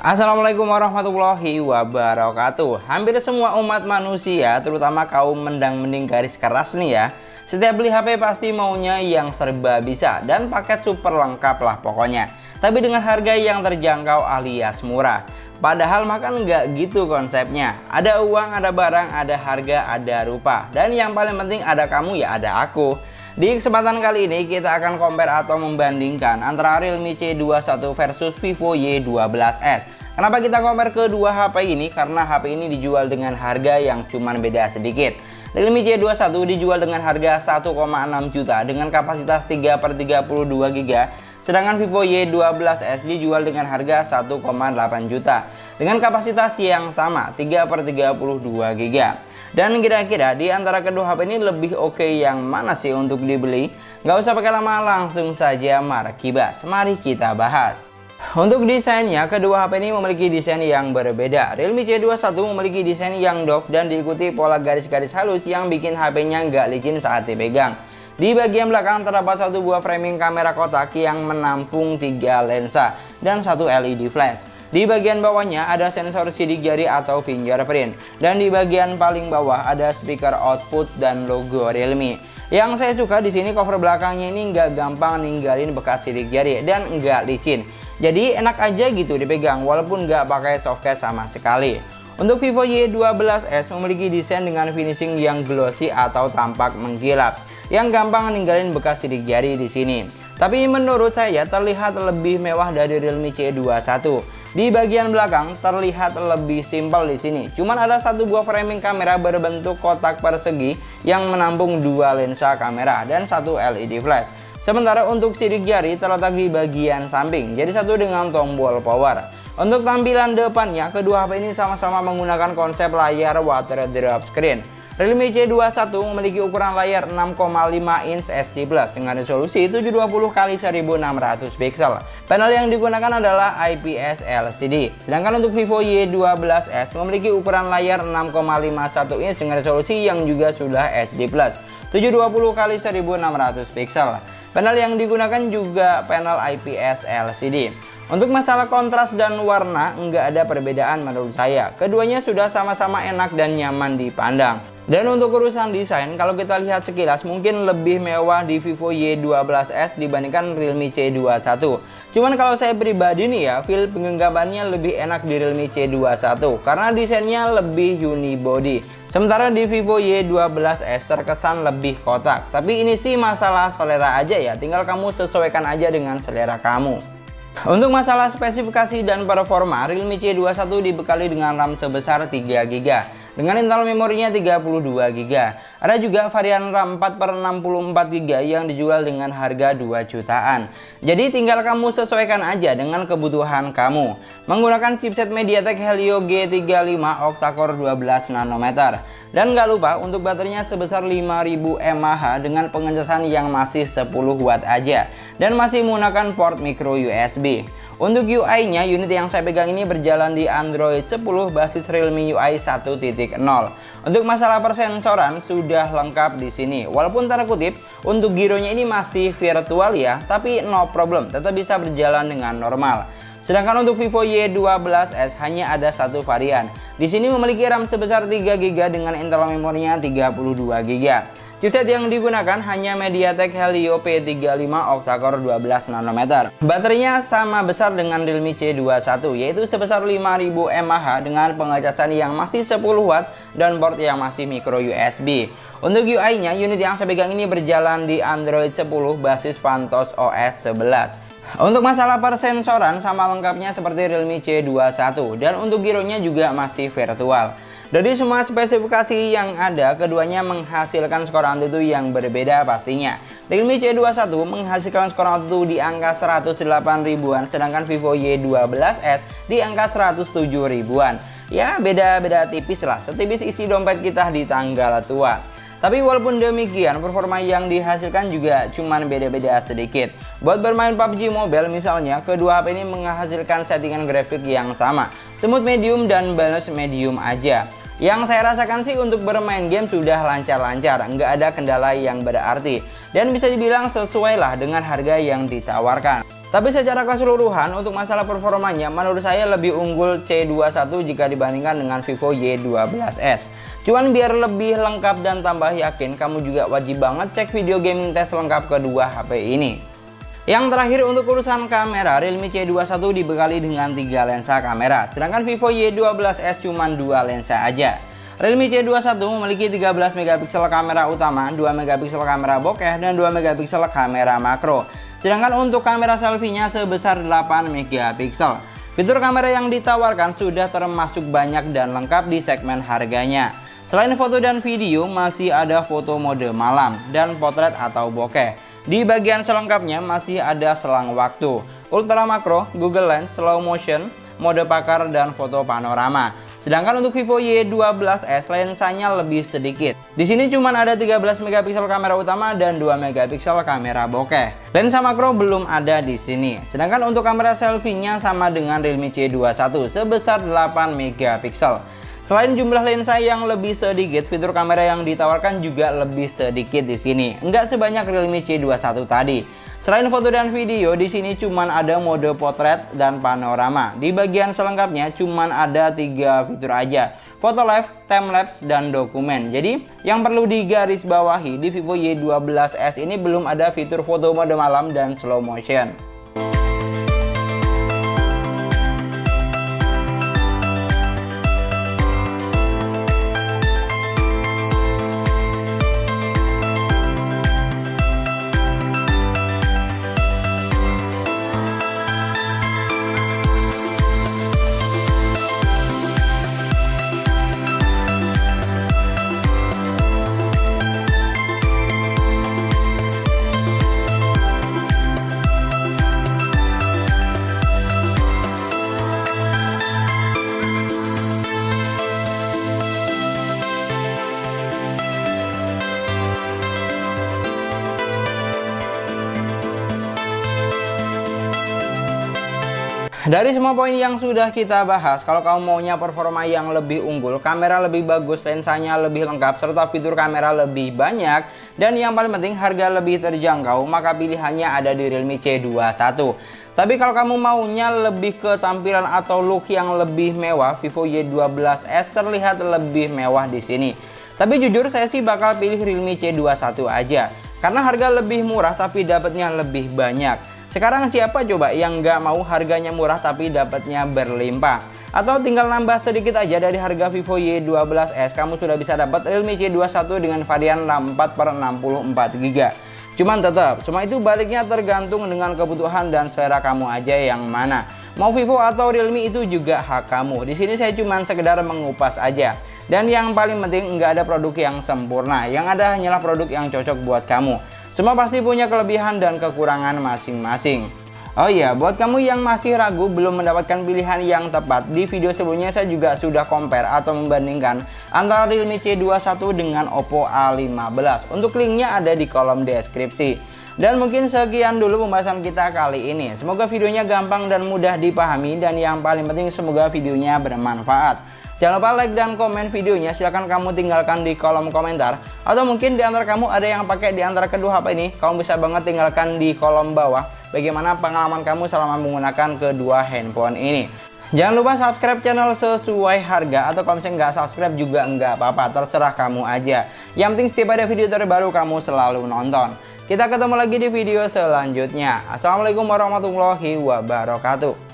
Assalamualaikum warahmatullahi wabarakatuh. Hampir semua umat manusia, terutama kaum mendang-mending garis keras nih ya, setiap beli HP pasti maunya yang serba bisa dan paket super lengkap lah pokoknya. Tapi dengan harga yang terjangkau alias murah. Padahal makan nggak gitu konsepnya. Ada uang, ada barang, ada harga, ada rupa. Dan yang paling penting ada kamu ya ada aku. Di kesempatan kali ini kita akan compare atau membandingkan antara Realme C21 versus Vivo Y12s. Kenapa kita compare kedua HP ini? Karena HP ini dijual dengan harga yang cuman beda sedikit. Realme C21 dijual dengan harga 1,6 juta dengan kapasitas 3/32 GB. Sedangkan Vivo Y12s dijual dengan harga 1,8 juta dengan kapasitas yang sama 3/32 GB. Dan kira-kira di antara kedua HP ini lebih oke yang mana sih untuk dibeli? Gak usah pakai lama, langsung saja mari kibas. Mari kita bahas. Untuk desainnya, kedua HP ini memiliki desain yang berbeda. Realme C21 memiliki desain yang doff dan diikuti pola garis-garis halus yang bikin HP-nya nggak licin saat dipegang. Di bagian belakang terdapat satu buah framing kamera kotak yang menampung 3 lensa dan satu LED flash. Di bagian bawahnya ada sensor sidik jari atau fingerprint. Dan di bagian paling bawah ada speaker output dan logo Realme. Yang saya suka di sini cover belakangnya ini nggak gampang ninggalin bekas sidik jari dan nggak licin. Jadi enak aja gitu dipegang walaupun nggak pakai softcase sama sekali. Untuk Vivo Y12s memiliki desain dengan finishing yang glossy atau tampak mengkilap, yang gampang ninggalin bekas sidik jari di sini. Tapi menurut saya terlihat lebih mewah dari Realme C21. Di bagian belakang terlihat lebih simpel di sini. Cuman ada satu buah framing kamera berbentuk kotak persegi yang menampung 2 lensa kamera dan satu LED flash. Sementara untuk sidik jari terletak di bagian samping, jadi satu dengan tombol power. Untuk tampilan depannya, kedua HP ini sama-sama menggunakan konsep layar water drop screen. Realme C21 memiliki ukuran layar 6,5 inch HD Plus dengan resolusi 720x1600 pixel. Panel yang digunakan adalah IPS LCD. Sedangkan untuk Vivo Y12s memiliki ukuran layar 6,51 inch dengan resolusi yang juga sudah HD Plus 720x1600 pixel. Panel yang digunakan juga panel IPS LCD. Untuk masalah kontras dan warna nggak ada perbedaan menurut saya. Keduanya sudah sama-sama enak dan nyaman dipandang. Dan untuk urusan desain, kalau kita lihat sekilas mungkin lebih mewah di Vivo Y12s dibandingkan Realme C21. Cuman kalau saya pribadi nih ya, feel penggenggamannya lebih enak di Realme C21 karena desainnya lebih unibody. Sementara di Vivo Y12s terkesan lebih kotak. Tapi ini sih masalah selera aja ya, tinggal kamu sesuaikan aja dengan selera kamu. Untuk masalah spesifikasi dan performa, Realme C21 dibekali dengan RAM sebesar 3 GB dengan internal memorinya 32 GB. Ada juga varian RAM 4/64 GB yang dijual dengan harga 2 jutaan. Jadi tinggal kamu sesuaikan aja dengan kebutuhan kamu. Menggunakan chipset MediaTek Helio G35 octa-core 12 nanometer. Dan nggak lupa untuk baterainya sebesar 5000 mAh dengan pengecasan yang masih 10 watt aja dan masih menggunakan port micro USB. Untuk UI-nya, unit yang saya pegang ini berjalan di Android 10 basis Realme UI 1.0. Untuk masalah persensoran sudah lengkap di sini. Walaupun tanda kutip untuk gironya ini masih virtual ya, tapi no problem, tetap bisa berjalan dengan normal. Sedangkan untuk Vivo Y12s hanya ada satu varian. Di sini memiliki RAM sebesar 3 GB dengan internal memorinya 32 GB. Chipset yang digunakan hanya MediaTek Helio P35 octa-core 12 nanometer. Baterainya sama besar dengan Realme C21 yaitu sebesar 5000 mAh dengan pengecasan yang masih 10 watt dan port yang masih micro USB. Untuk UI-nya, unit yang saya pegang ini berjalan di Android 10 basis Vantos OS 11. Untuk masalah persensoran sama lengkapnya seperti Realme C21 dan untuk gironya juga masih virtual. Dari semua spesifikasi yang ada, keduanya menghasilkan skor AnTuTu yang berbeda pastinya. Realme C21 menghasilkan skor AnTuTu di angka 108 ribuan, sedangkan Vivo Y12s di angka 107 ribuan. Ya beda-beda tipis lah, setipis isi dompet kita di tanggal tua. Tapi walaupun demikian, performa yang dihasilkan juga cuman beda-beda sedikit. Buat bermain PUBG Mobile misalnya, kedua HP ini menghasilkan settingan grafik yang sama, smooth medium dan balance medium aja. Yang saya rasakan sih untuk bermain game sudah lancar-lancar, nggak ada kendala yang berarti, dan bisa dibilang sesuai lah dengan harga yang ditawarkan. Tapi secara keseluruhan untuk masalah performanya menurut saya lebih unggul C21 jika dibandingkan dengan Vivo Y12s. Cuman biar lebih lengkap dan tambah yakin, kamu juga wajib banget cek video gaming test lengkap kedua HP ini. Yang terakhir untuk urusan kamera, Realme C21 dibekali dengan 3 lensa kamera, sedangkan Vivo Y12s cuma 2 lensa aja. Realme C21 memiliki 13 megapiksel kamera utama, 2 megapiksel kamera bokeh, dan 2 megapiksel kamera makro. Sedangkan untuk kamera selfie-nya sebesar 8 megapiksel. Fitur kamera yang ditawarkan sudah termasuk banyak dan lengkap di segmen harganya. Selain foto dan video, masih ada foto mode malam dan potret atau bokeh. Di bagian selengkapnya masih ada selang waktu, ultra makro, Google Lens, slow motion, mode pakar, dan foto panorama. Sedangkan untuk Vivo Y12s lensanya lebih sedikit. Di sini cuma ada 13 megapiksel kamera utama dan 2 megapiksel kamera bokeh. Lensa makro belum ada di sini. Sedangkan untuk kamera selfie-nya sama dengan Realme C21 sebesar 8 megapiksel. Selain jumlah lensa yang lebih sedikit, fitur kamera yang ditawarkan juga lebih sedikit di sini. Nggak sebanyak Realme C21 tadi. Selain foto dan video, di sini cuman ada mode potret dan panorama. Di bagian selengkapnya cuman ada 3 fitur aja, foto live, time lapse, dan dokumen. Jadi yang perlu digarisbawahi, di Vivo Y12s ini belum ada fitur foto mode malam dan slow motion. Dari semua poin yang sudah kita bahas, kalau kamu maunya performa yang lebih unggul, kamera lebih bagus, lensanya lebih lengkap, serta fitur kamera lebih banyak, dan yang paling penting harga lebih terjangkau, maka pilihannya ada di Realme C21. Tapi kalau kamu maunya lebih ke tampilan atau look yang lebih mewah, Vivo Y12s terlihat lebih mewah di sini. Tapi jujur saya sih bakal pilih Realme C21 aja, karena harga lebih murah tapi dapatnya lebih banyak. Sekarang siapa coba yang nggak mau harganya murah tapi dapatnya berlimpah? Atau tinggal nambah sedikit aja dari harga Vivo Y12s, kamu sudah bisa dapat Realme C21 dengan varian RAM 4/64GB. Cuman tetap, semua itu baliknya tergantung dengan kebutuhan dan selera kamu aja yang mana. Mau Vivo atau Realme itu juga hak kamu. Di sini saya cuman sekedar mengupas aja. Dan yang paling penting nggak ada produk yang sempurna, yang ada hanyalah produk yang cocok buat kamu. Semua pasti punya kelebihan dan kekurangan masing-masing. Oh iya, buat kamu yang masih ragu belum mendapatkan pilihan yang tepat, di video sebelumnya saya juga sudah compare atau membandingkan antara Realme C21 dengan Oppo A15. Untuk linknya ada di kolom deskripsi. Dan mungkin sekian dulu pembahasan kita kali ini. Semoga videonya gampang dan mudah dipahami, dan yang paling penting semoga videonya bermanfaat. Jangan lupa like dan komen videonya, silahkan kamu tinggalkan di kolom komentar. Atau mungkin di antara kamu ada yang pakai di antara kedua HP ini, kamu bisa banget tinggalkan di kolom bawah bagaimana pengalaman kamu selama menggunakan kedua handphone ini. Jangan lupa subscribe channel sesuai harga, atau kalau misalnya nggak subscribe juga nggak apa-apa, terserah kamu aja. Yang penting setiap ada video terbaru kamu selalu nonton. Kita ketemu lagi di video selanjutnya. Assalamualaikum warahmatullahi wabarakatuh.